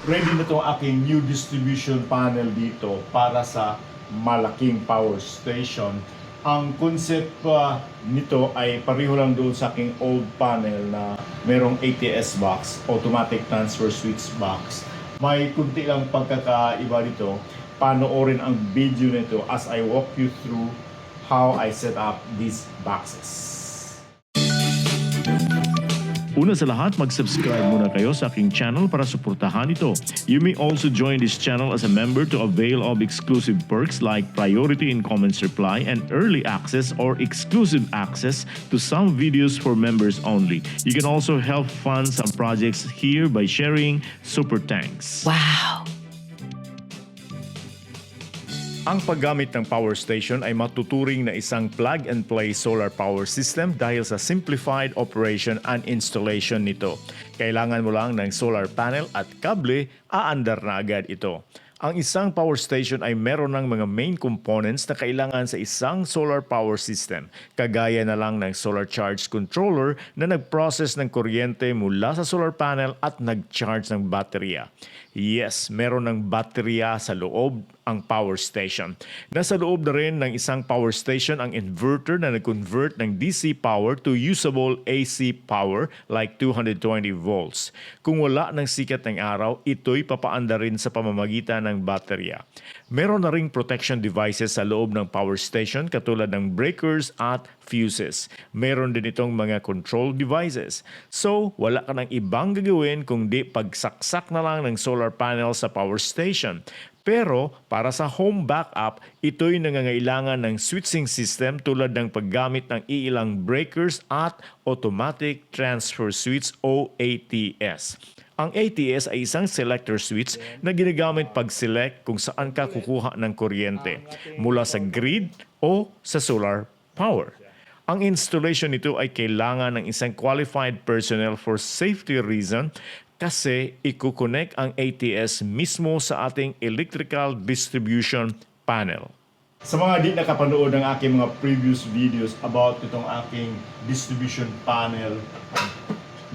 ready na itong aking new distribution panel dito para sa malaking power station. Ang concept nito ay pareho lang doon sa aking old panel na merong ATS box, automatic transfer switch box. May kunti lang pagkakaiba dito. Panoorin ang video nito as I walk you through how I set up these boxes. Una sa lahat, mag-subscribe muna kayo sa aking channel para suportahan ito. You may also join this channel as a member to avail of exclusive perks like priority in comments reply and early access or exclusive access to some videos for members only. You can also help fund some projects here by sharing super thanks. Wow! Ang paggamit ng power station ay matuturing na isang plug-and-play solar power system dahil sa simplified operation and installation nito. Kailangan mo lang ng solar panel at kable, aandar na agad ito. Ang isang power station ay meron ng mga main components na kailangan sa isang solar power system, kagaya na lang ng solar charge controller na nag-process ng kuryente mula sa solar panel at nag-charge ng baterya. Yes, meron ng baterya sa loob ang power station. Nasa loob na rin ng isang power station ang inverter na nag-convert ng DC power to usable AC power like 220 volts. Kung wala ng sikat ng araw, ito'y papaanda rin sa pamamagitan ng baterya. Meron na ring protection devices sa loob ng power station katulad ng breakers at fuses. Meron din itong mga control devices. So, wala ka ng ibang gagawin kundi pagsaksak na lang ng solar panel sa power station. Pero para sa home backup, ito'y nangangailangan ng switching system tulad ng paggamit ng iilang breakers at automatic transfer switch o ATS. Ang ATS ay isang selector switch na ginagamit pag-select kung saan ka kukuha ng kuryente, mula sa grid o sa solar power. Ang installation nito ay kailangan ng isang qualified personnel for safety reason kasi ikukonek ang ATS mismo sa ating electrical distribution panel. Sa mga di nakapanood ng aking mga previous videos about itong aking distribution panel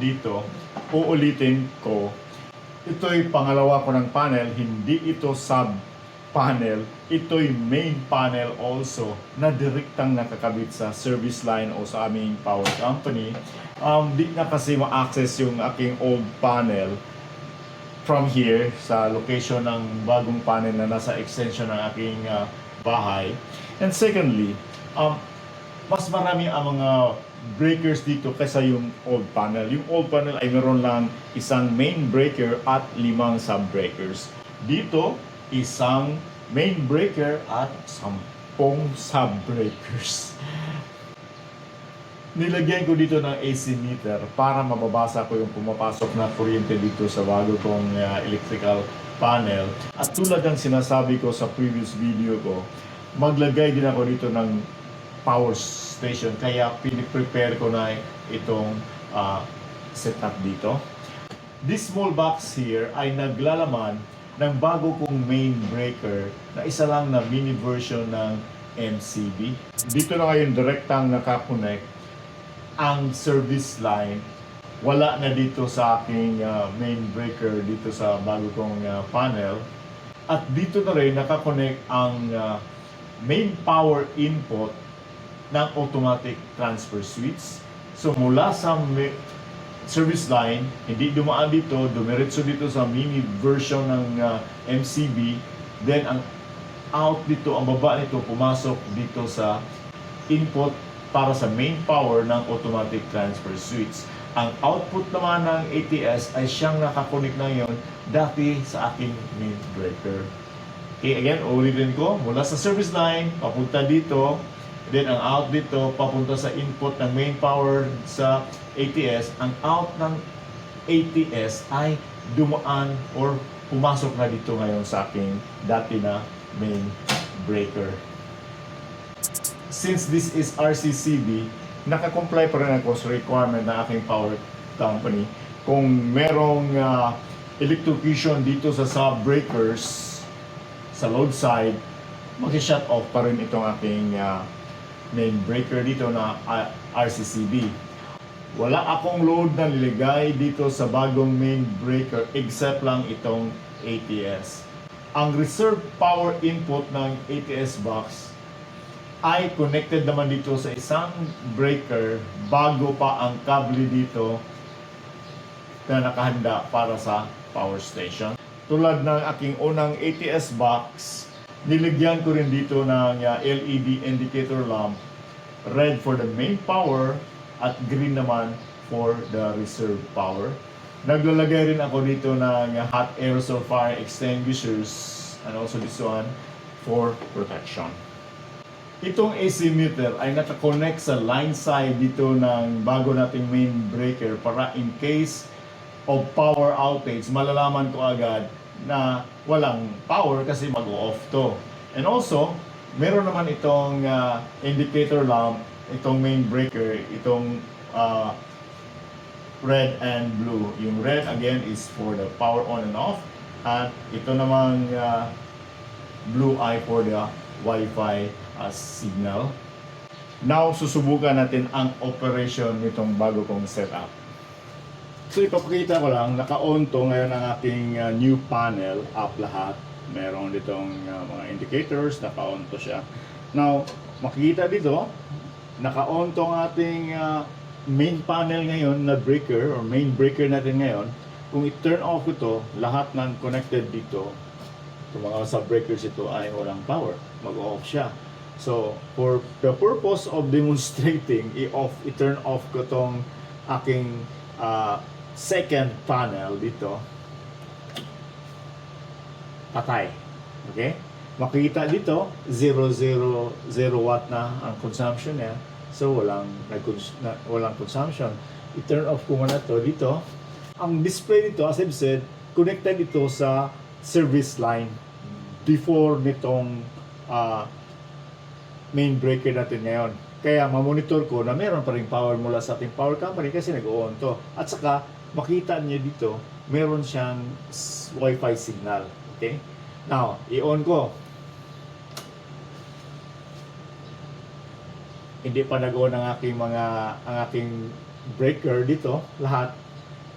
dito, uulitin ko, ito'y pangalawa ko ng panel, hindi ito sub-panel, ito'y main panel also na direktang nakakabit sa service line o sa aming power company. Di na kasi ma-access yung aking old panel from here sa location ng bagong panel na nasa extension ng aking bahay. And secondly, mas marami ang mga breakers dito kaysa yung old panel. Yung old panel ay meron lang isang main breaker at 5 sub-breakers. Dito, isang main breaker at 10 sub-breakers. Nilagyan ko dito ng AC meter para mababasa ko yung pumapasok na kuryente dito sa bago kong electrical panel. At tulad ng sinasabi ko sa previous video ko, maglagay din ako dito ng power station. Kaya piniprepare ko na itong setup dito. This small box here ay naglalaman ng bago kong main breaker na isa lang na mini version ng MCB. Dito na ngayon direktang nakakonect ang service line. Wala na dito sa aking main breaker dito sa bago kong panel. At dito na rin nakakonect ang main power input ng automatic transfer switch. So mula sa service line, hindi dumaan dito, dumiretso dito sa mini version ng MCB. Then ang out dito, ang baba nito, pumasok dito sa input para sa main power ng automatic transfer switch. Ang output naman ng ATS ay siyang nakakonek na yon dati sa aking main breaker. Okay, again, ulitin ko, mula sa service line, papunta dito, then ang out dito, papunta sa input ng main power sa ATS. Ang out ng ATS ay dumaan or pumasok na dito ngayon sa aking dati na main breaker. Since this is RCCB, nakakomply pa rin ako sa requirement ng aking power company. Kung merong electrocution dito sa sub-breakers, sa load side, mag-shut off pa rin itong aking main breaker dito na RCCB. Wala akong load na nilagay dito sa bagong main breaker except lang itong ATS. Ang reserve power input ng ATS box ay connected naman dito sa isang breaker bago pa ang kable dito na nakahanda para sa power station. Tulad ng aking unang ATS box, niligyan ko rin dito ng LED indicator lamp, red for the main power at green naman for the reserve power. Naglalagay rin ako dito ng hot aerosol fire extinguishers and also this one for protection. Itong AC meter ay nakakonect sa line side dito ng bago nating main breaker para in case of power outage, malalaman ko agad na walang power kasi mag-off to. And also, meron naman itong indicator lamp, itong main breaker, itong red and blue. Yung red again is for the power on and off, at ito namang blue ay for the Wi-Fi signal. Now, susubukan natin ang operation nitong bago kong setup. So, ipapakita ko lang, naka-on to ngayon ang ating new panel, up lahat. Meron ditong mga indicators, naka-on to siya. Now, makikita dito, naka-on to ang ating main panel ngayon na breaker, or main breaker natin ngayon. Kung i-turn off ito, lahat ng connected dito, yung mga sub-breakers ito ay walang power. Mag-off siya. So, for the purpose of demonstrating, i-turn off ko tong aking second panel dito. Patay. Okay? Makikita dito, 000 watt na ang consumption niya. So, walang consumption. I-turn off ko muna to dito. Ang display dito, as I've said, connected ito sa service line before nitong main breaker natin ngayon. Kaya mamonitor ko na meron pa rin power mula sa ating power company kasi nag-on to. At saka, makita niyo dito, meron siyang Wi-Fi signal. Okay? Now, i-on ko. Hindi pa nag-on ang aking breaker dito, lahat,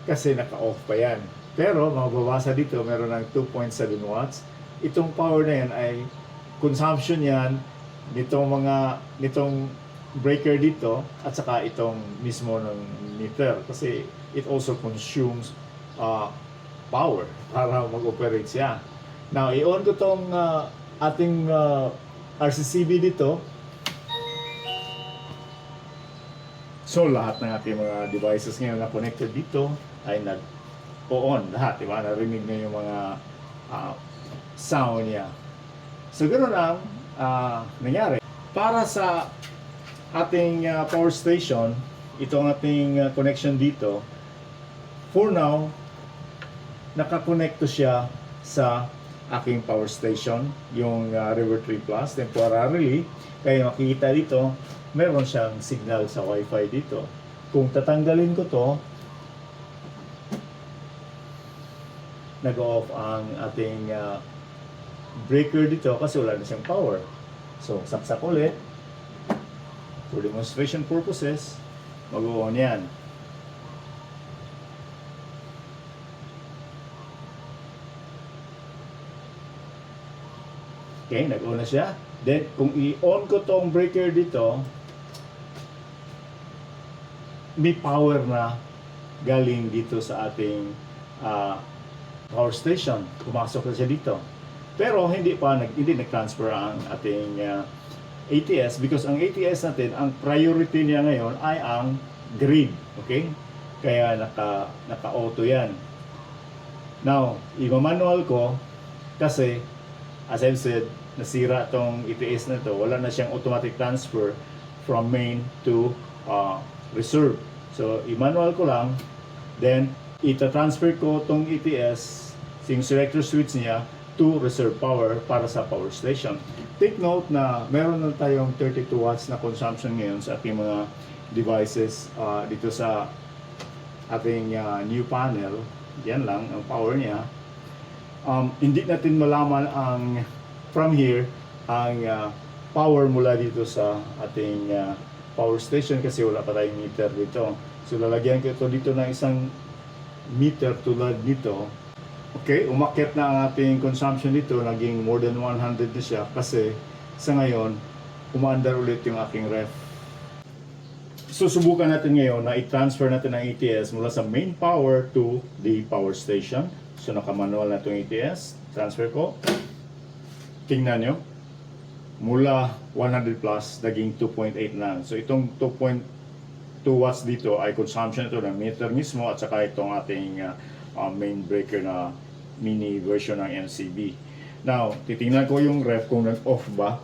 kasi naka-off pa yan. Pero, mababasa dito, meron ng 2.7 watts. Itong power na yan ay consumption yan nitong breaker dito at saka itong mismo ng meter kasi it also consumes power para mag-operate siya. Now, i-on ko tong ating RCCB dito. So, lahat ng ating mga devices ngayon na connected dito ay nag-on lahat, diba? Narinig na yung mga sound niya. So, ganoon ang nangyari. Para sa ating power station, itong ating connection dito, for now, nakakonect to siya sa aking power station, yung River 3 Plus, temporarily. Kaya makikita dito, meron siyang signal sa Wi-Fi dito. Kung tatanggalin ko to, nag-off ang ating breaker dito kasi wala na siyang power. So, saksak ulit. For demonstration purposes, mag-on yan. Okay, nag-on na siya. Then, kung i-on ko tong breaker dito, may power na galing dito sa ating power station. Pumasok na siya dito. Pero hindi nag-transfer ang ating ATS because ang ATS natin, ang priority niya ngayon ay ang grid. Okay? Kaya naka-auto yan. Now, i-manual ko kasi as I've said, nasira tong ATS na to. Wala na siyang automatic transfer from main to reserve. So, i-manual ko lang. Then, ita-transfer ko tong ATS, yung selector switch niya, to reserve power para sa power station. Take note na meron na tayong 32 watts na consumption ngayon sa ating mga devices dito sa ating new panel. Yan lang ang power niya. Hindi natin malaman from here ang power mula dito sa ating power station kasi wala pa tayong meter dito. So lalagyan ko ito dito ng isang meter tulad nito. Okay, umakyat na ang ating consumption dito, naging more than 100 na siya kasi sa ngayon, umaandar ulit yung aking ref. So subukan natin ngayon na i-transfer natin ang ATS mula sa main power to the power station. So naka-manual na itong ATS. Transfer ko. Tingnan nyo. Mula 100 plus, naging 2.8 lang. So itong 2.2 watts dito ay consumption ito ng meter mismo at saka itong ating main breaker na mini version ng MCB. Now, titingnan ko yung ref kung nag-off ba.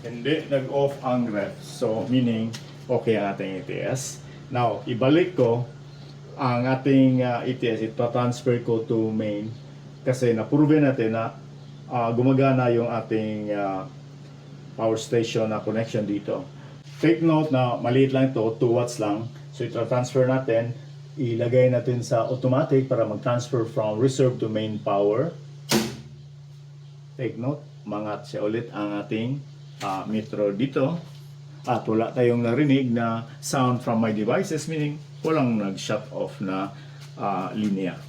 Hindi nag-off ang ref. So, meaning, okay ang ating ATS. Now, ibalik ko ang ating ATS. Ito-transfer ko to main kasi na-prove natin na gumagana yung ating power station na connection dito. Take note na maliit lang ito, 2 watts lang. So ito-transfer natin, ilagay natin sa automatic para mag-transfer from reserve to main power. Take note, mangat siya ulit ang ating metro dito. At wala tayong narinig na sound from my devices, meaning walang nag-shut off na linya.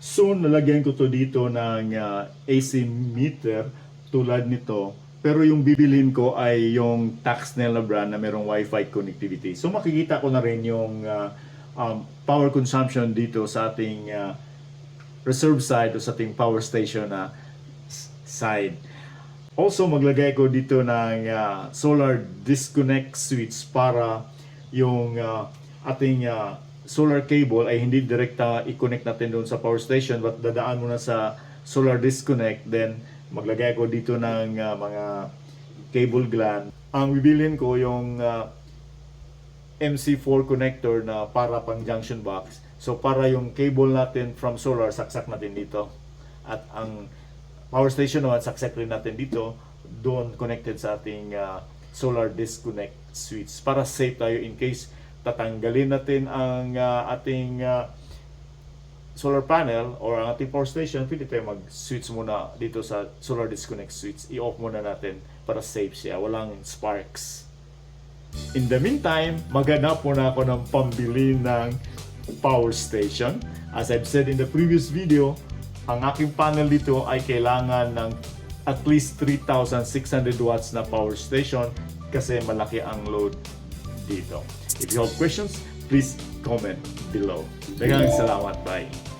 So nalagyan ko to dito ng AC meter tulad nito. Pero yung bibilin ko ay yung Taxnel na brand na merong Wi-Fi connectivity. So makikita ko na rin yung power consumption dito sa ating reserve side o sa ating power station na side. Also maglagay ko dito ng solar disconnect switch para yung ating solar cable ay hindi direkta i-connect natin doon sa power station but dadaan muna sa solar disconnect, then maglagay ko dito ng mga cable gland. Ang bibilin ko yung MC4 connector na para pang junction box. So para yung cable natin from solar, saksak natin dito. At ang power station naman, saksak rin natin dito. Doon connected sa ating solar disconnect switch. Para safe tayo in case tatanggalin natin ang ating solar panel or ang ating power station, pwede tayo mag-switch muna dito sa solar disconnect switch. I-off muna natin para safe siya. Walang sparks. In the meantime, maghanap muna ako ng pambili ng power station. As I've said in the previous video, ang aking panel dito ay kailangan ng at least 3,600 watts na power station kasi malaki ang load dito. If you have questions, please comment below. Daghang salamat. Bye.